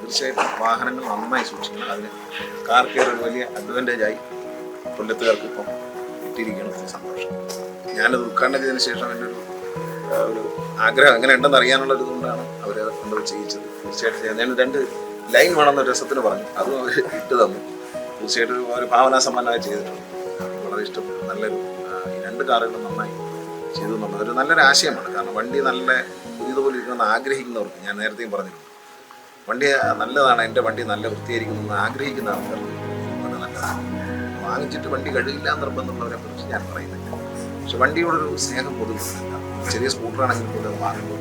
തീർച്ചയായിട്ടും വാഹനങ്ങൾ നന്നായി സൂക്ഷിക്കണം. അതിന് കാർ കെയർ ഒരു വലിയ അഡ്വാൻറ്റേജായി കൊല്ലത്തുകാർക്ക് ഇപ്പം കിട്ടിയിരിക്കണം. സന്തോഷം. ഞാനത് ഉദ്ഘാടനം ചെയ്തതിന് ശേഷം എൻ്റെ ഒരു ആഗ്രഹം എങ്ങനെ ഉണ്ടെന്ന് അറിയാനുള്ള ഒരു ഇതുകൊണ്ടാണ് അവർ കൊണ്ടത് ചെയ്യിച്ചത്. തീർച്ചയായിട്ടും ഞാൻ 2 ലൈൻ വേണമെന്ന് രസത്തിന് പറഞ്ഞു, അതും അവർ ഇട്ട് തന്നു. തീർച്ചയായിട്ടും ഒരു ഭാവനാ സമ്പന്നമായി ചെയ്തിട്ടുണ്ട്. വളരെ ഇഷ്ടപ്പെട്ടു. നല്ലൊരു ഈ 2 കാറുകളും നന്നായി ചെയ്തു എന്നുള്ളത് ഒരു നല്ലൊരു ആശയമാണ്. കാരണം വണ്ടി നല്ല ഇതുപോലെ ഇരിക്കണമെന്ന് ആഗ്രഹിക്കുന്നവർക്ക്, ഞാൻ നേരത്തെയും പറഞ്ഞിട്ടുണ്ട്, വണ്ടി നല്ലതാണ്, എൻ്റെ വണ്ടി നല്ല വൃത്തിയായിരിക്കുമെന്ന് ആഗ്രഹിക്കുന്ന ആൾക്കാർക്ക് വളരെ നല്ലതാണ്. വാങ്ങിച്ചിട്ട് വണ്ടി കഴുകില്ല നിർബന്ധമുള്ളവരെ കുറിച്ച് ഞാൻ പറയുന്നില്ല. പക്ഷെ വണ്ടിയോടൊരു സ്നേഹം പൊതുവില്ല. ചെറിയ സ്കൂട്ടറാണെങ്കിൽ പോലും അത് വാങ്ങുമ്പോൾ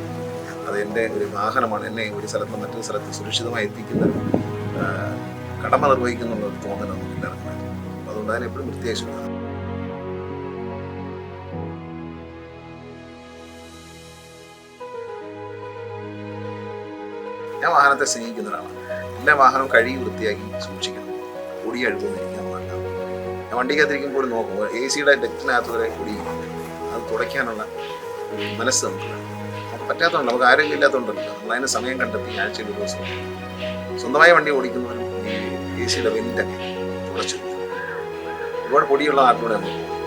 അത് എൻ്റെ ഒരു വാഹനമാണ്, എന്നെ ഒരു സ്ഥലത്ത് മറ്റൊരു സ്ഥലത്ത് സുരക്ഷിതമായി എത്തിക്കുന്ന കടമ നിർവഹിക്കുന്നുള്ള ഒരു തോന്നലൊന്നും എല്ലാവർക്കും വേണം. അതുകൊണ്ട് അതിനെ എപ്പോഴും വൃത്തിയായി സൂക്ഷിക്കണം. ഞാൻ വാഹനത്തെ സ്നേഹിക്കുന്ന ഒരാളാണ്. എല്ലാ വാഹനവും കഴുകി വൃത്തിയാക്കി സൂക്ഷിക്കണം. പൊടി അഴുകൊന്നിരിക്കാൻ പാടില്ല. ഞാൻ വണ്ടിക്കകത്തിരിക്കുമ്പോൾ നോക്കും, AC-യുടെ ഡെക്റ്റിനകത്ത് വരെ പൊടി, അത് തുടയ്ക്കാനുള്ള ഒരു മനസ്സ് നമുക്ക് വേണം. നമുക്ക് പറ്റാത്തതുകൊണ്ട്, നമുക്ക് ആരോഗ്യമില്ലാത്തതുകൊണ്ടല്ലോ, നമ്മളതിന് സമയം കണ്ടെത്തി ആഴ്ചയിൽ ഒരു ദിവസം സ്വന്തമായി വണ്ടി ഓടിക്കുന്നവരും ഈ AC-യുടെ വെന്റൊക്കെ തുടച്ചു. ഒരുപാട് പൊടിയുള്ള നാട്ടിലൂടെ നമ്മൾ പോകും.